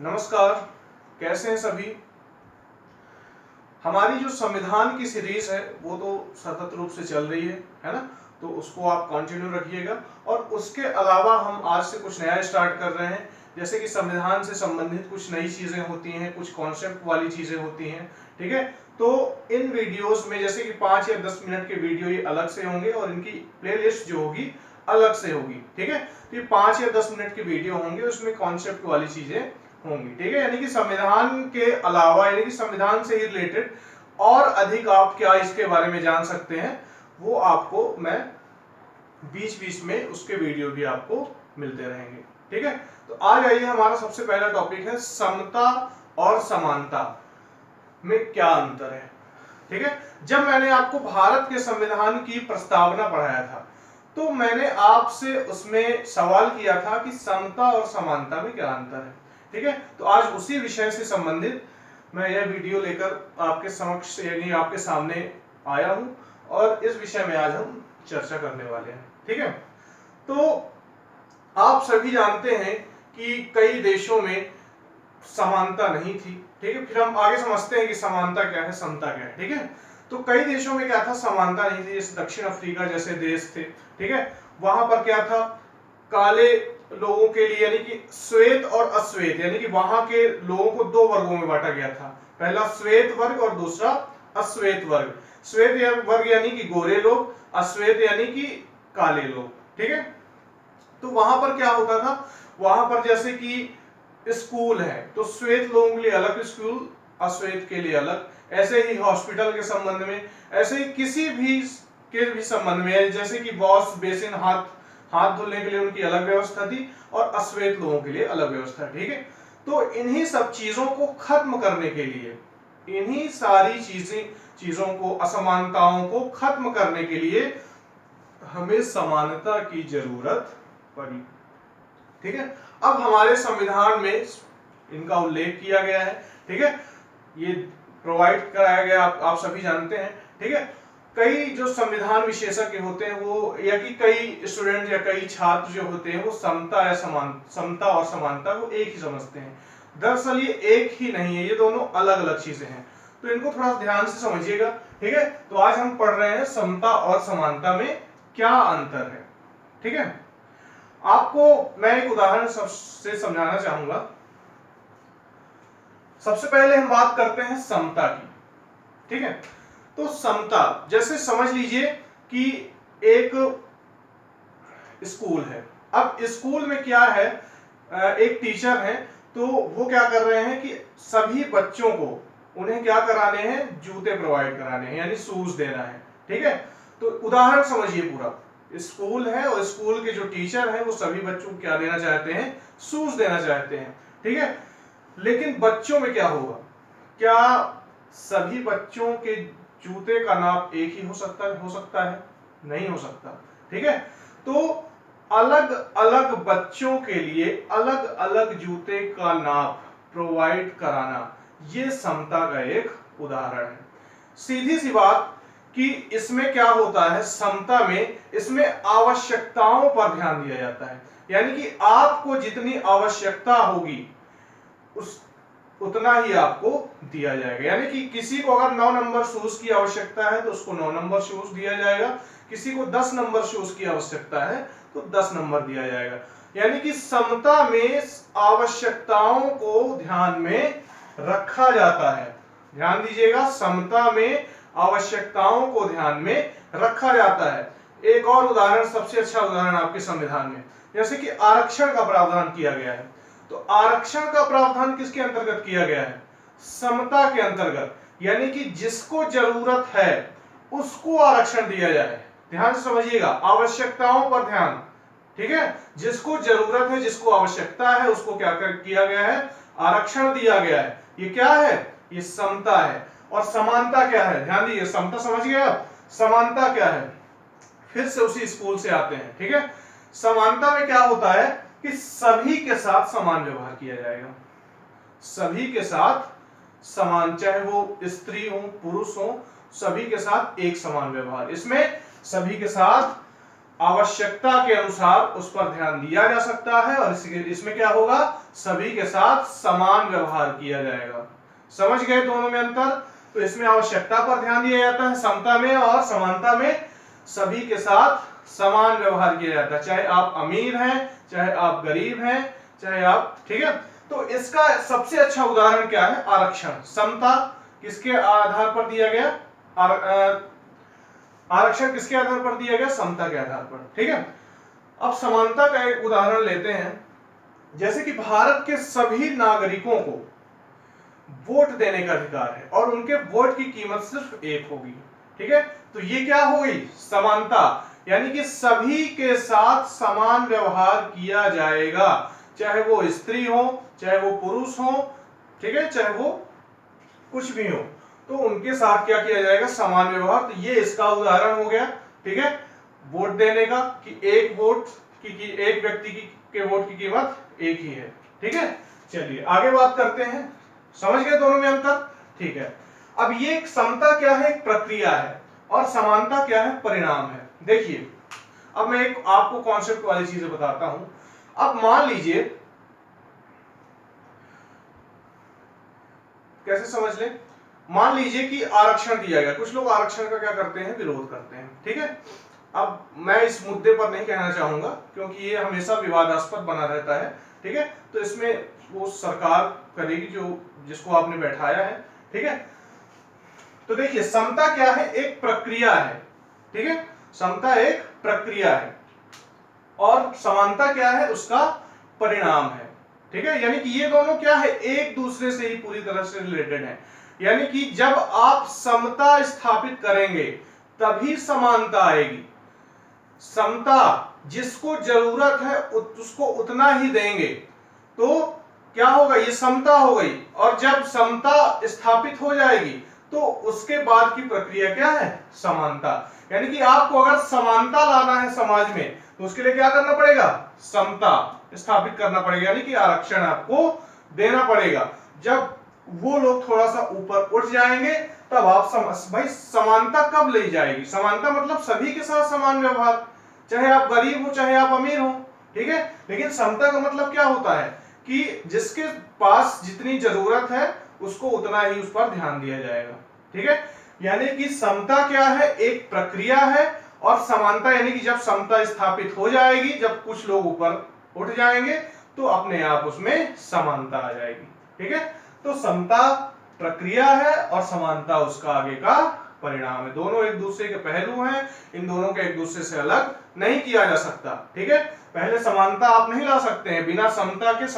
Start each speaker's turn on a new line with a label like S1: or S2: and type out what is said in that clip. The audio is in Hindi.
S1: नमस्कार। कैसे हैं सभी। हमारी जो संविधान की सीरीज है वो तो सतत रूप से चल रही है ना। तो उसको आप कंटिन्यू रखिएगा। और उसके अलावा हम आज से कुछ नया स्टार्ट कर रहे हैं, जैसे कि संविधान से संबंधित कुछ नई चीजें होती हैं, कुछ कॉन्सेप्ट वाली चीजें होती हैं। ठीक है, तो इन वीडियोस में जैसे कि 5 या 10 मिनट के वीडियो ये अलग से होंगे और इनकी प्लेलिस्ट जो होगी अलग से होगी। ठीक है, तो ये 5 या 10 मिनट के वीडियो होंगे, उसमें कॉन्सेप्ट वाली चीजें होंगी। ठीक है, यानी कि संविधान के अलावा, यानी कि संविधान से ही रिलेटेड और अधिक आप क्या इसके बारे में जान सकते हैं, वो आपको मैं बीच बीच में उसके वीडियो भी आपको मिलते रहेंगे। ठीक है, तो आज आइए, हमारा सबसे पहला टॉपिक है समता और समानता में क्या अंतर है। ठीक है, जब मैंने आपको भारत के संविधान की प्रस्तावना पढ़ाया था तो मैंने आपसे उसमें सवाल किया था कि समता और समानता में क्या अंतर है। ठीक है, तो आज उसी विषय से संबंधित मैं यह वीडियो लेकर आपके समक्ष यानी आपके सामने आया हूं और इस विषय में आज हम चर्चा करने वाले हैं। ठीक है, तो आप सभी जानते हैं कि कई देशों में समानता नहीं थी। ठीक है, फिर हम आगे समझते हैं कि समानता क्या है, समता क्या है। ठीक है, तो कई देशों में क्या था, समानता नहीं थी। जैसे दक्षिण अफ्रीका जैसे देश थे, ठीक है, वहां पर क्या था, काले लोगों के लिए यानी कि श्वेत और अश्वेत, यानी कि वहां के लोगों को दो वर्गों में बांटा गया था। पहला श्वेत वर्ग और दूसरा अश्वेत वर्ग। श्वेत वर्ग यानी कि गोरे लोग, अश्वेत यानी कि काले लोग। ठीक है, तो वहां पर क्या होता था, वहां पर जैसे कि स्कूल है तो श्वेत लोगों के लिए अलग स्कूल, अश्वेत के लिए अलग। ऐसे ही हॉस्पिटल के संबंध में, ऐसे ही किसी भी के भी संबंध में, जैसे कि वॉश बेसिन, हाथ हाथ धुलने के लिए उनकी अलग व्यवस्था थी और अश्वेत लोगों के लिए अलग व्यवस्था। ठीक है, तो इन्हीं सब चीजों को खत्म करने के लिए, इन्हीं सारी चीजों को, असमानताओं को खत्म करने के लिए हमें समानता की जरूरत पड़ी। ठीक है, अब हमारे संविधान में इनका उल्लेख किया गया है। ठीक है, ये प्रोवाइड कराया गया, आप सभी जानते हैं। ठीक है, कई जो संविधान विशेषज्ञ होते हैं वो, या कि कई स्टूडेंट या कई छात्र जो होते हैं वो समता और समानता को एक ही समझते हैं। दरअसल ये एक ही नहीं है, ये दोनों अलग अलग चीजें हैं। तो इनको थोड़ा ध्यान से समझिएगा। ठीक है, तो आज हम पढ़ रहे हैं समता और समानता में क्या अंतर है। ठीक है, आपको मैं एक उदाहरण से समझाना चाहूंगा। सबसे पहले हम बात करते हैं समता की। ठीक है, तो समता, जैसे समझ लीजिए कि एक स्कूल है। अब स्कूल में क्या है, एक टीचर है, तो वो क्या कर रहे हैं कि सभी बच्चों को उन्हें क्या कराने हैं, जूते प्रोवाइड कराने हैं, यानी शूज देना है। ठीक है, तो उदाहरण समझिए, पूरा स्कूल है और स्कूल के जो टीचर हैं वो सभी बच्चों को क्या देना चाहते हैं, शूज देना चाहते हैं। ठीक है, लेकिन बच्चों में क्या होगा, क्या सभी बच्चों के जूते का नाप एक ही हो सकता है? नहीं हो सकता। ठीक है, तो अलग अलग बच्चों के लिए अलग अलग जूते का नाप प्रोवाइड कराना, ये समता का एक उदाहरण है। सीधी सी बात कि इसमें क्या होता है, समता में इसमें आवश्यकताओं पर ध्यान दिया जाता है। यानी कि आपको जितनी आवश्यकता होगी उस उतना ही आपको दिया जाएगा। यानी कि किसी को अगर 9 नंबर शूज की आवश्यकता है तो उसको 9 नंबर शूज दिया जाएगा, किसी को 10 नंबर शूज की आवश्यकता है तो 10 नंबर दिया जाएगा। यानी कि समता में आवश्यकताओं को ध्यान में रखा जाता है। ध्यान दीजिएगा, समता में आवश्यकताओं को ध्यान में रखा जाता है। एक और उदाहरण, सबसे अच्छा उदाहरण आपके संविधान में, जैसे कि आरक्षण का प्रावधान किया गया है। तो आरक्षण का प्रावधान किसके अंतर्गत किया गया है, समता के अंतर्गत। यानी कि जिसको जरूरत है उसको आरक्षण दिया जाए। ध्यान से समझिएगा, आवश्यकताओं पर ध्यान। ठीक है, जिसको जरूरत है, जिसको आवश्यकता है, उसको क्या किया गया है, आरक्षण दिया गया है। ये क्या है, ये समता है। और समानता क्या है, ध्यान दीजिए, समता समझ गए आप, समानता क्या है, फिर से उसी स्कूल से आते हैं। ठीक है, समानता में क्या होता है कि सभी के साथ समान व्यवहार किया जाएगा। सभी के साथ समान, चाहे वो स्त्री हो पुरुष हो, सभी के साथ एक समान व्यवहार। इसमें सभी के साथ आवश्यकता के अनुसार उस पर ध्यान दिया जा सकता है और इसमें क्या होगा, सभी के साथ समान व्यवहार किया जाएगा। समझ गए दोनों में अंतर? तो इसमें आवश्यकता पर ध्यान दिया जाता है समता में, और समानता में सभी के साथ समान व्यवहार किया जाता है, चाहे आप अमीर हैं, चाहे आप गरीब हैं, चाहे आप, ठीक है। तो इसका सबसे अच्छा उदाहरण क्या है, आरक्षण। समता किसके आधार पर दिया गया, आरक्षण किसके आधार पर दिया गया, समता के आधार पर, ठीक है। अब समानता का एक उदाहरण लेते हैं, जैसे कि भारत के सभी नागरिकों को वोट देने का अधिकार है और उनके वोट की कीमत सिर्फ 1 होगी, ठीक है। तो ये क्या हो गई, समानता, यानी कि सभी के साथ समान व्यवहार किया जाएगा, चाहे वो स्त्री हो, चाहे वो पुरुष हो, ठीक है, चाहे वो कुछ भी हो, तो उनके साथ क्या किया जाएगा, समान व्यवहार। तो ये इसका उदाहरण हो गया, ठीक है, वोट देने का, कि एक वोट की एक व्यक्ति के वोट की कीमत 1 ही है, ठीक है। चलिए आगे बात करते हैं, समझ गए दोनों में अंतर, ठीक है। अब ये समता क्या है, एक प्रक्रिया है, और समानता क्या है, परिणाम है। देखिए अब मैं एक आपको कॉन्सेप्ट वाली चीजें बताता हूं। अब मान लीजिए, कैसे समझ ले, मान लीजिए कि आरक्षण दिया गया, कुछ लोग आरक्षण का क्या करते हैं, विरोध करते हैं, ठीक है। अब मैं इस मुद्दे पर नहीं कहना चाहूंगा क्योंकि ये हमेशा विवादास्पद बना रहता है, ठीक है। तो इसमें वो सरकार करेगी जो जिसको आपने बैठाया है, ठीक है। तो देखिए समता क्या है, एक प्रक्रिया है, ठीक है, समता एक प्रक्रिया है, और समानता क्या है, उसका परिणाम है, ठीक है। यानी कि ये दोनों क्या है, एक दूसरे से ही पूरी तरह से रिलेटेड है। यानी कि जब आप समता स्थापित करेंगे तभी समानता आएगी। समता, जिसको जरूरत है उसको उतना ही देंगे तो क्या होगा, ये समता हो गई। और जब समता स्थापित हो जाएगी तो उसके बाद की प्रक्रिया क्या है, समानता। यानी कि आपको अगर समानता लाना है समाज में तो उसके लिए क्या करना पड़ेगा, समता स्थापित करना पड़ेगा, यानी कि आरक्षण आपको देना पड़ेगा। जब वो लोग थोड़ा सा ऊपर उठ जाएंगे तब आप भाई समानता कब ली जाएगी, समानता मतलब सभी के साथ समान व्यवहार, चाहे आप गरीब हो चाहे आप अमीर हो, ठीक है। लेकिन समता का मतलब क्या होता है कि जिसके पास जितनी जरूरत है उसको उतना ही उस पर ध्यान दिया जाएगा, ठीक है। यानी कि समता क्या है, एक प्रक्रिया है, और समानता यानी कि जब समता स्थापित हो जाएगी, जब कुछ लोग ऊपर उठ जाएंगे तो अपने आप उसमें समानता आ जाएगी, ठीक है। तो समता प्रक्रिया है और समानता उसका आगे का परिणाम है। दोनों एक दूसरे के पहलू हैं, इन दोनों के एक दूसरे से अलग नहीं किया जा सकता, ठीक है। पहले समानता आप नहीं ला सकते हैं बिना समता के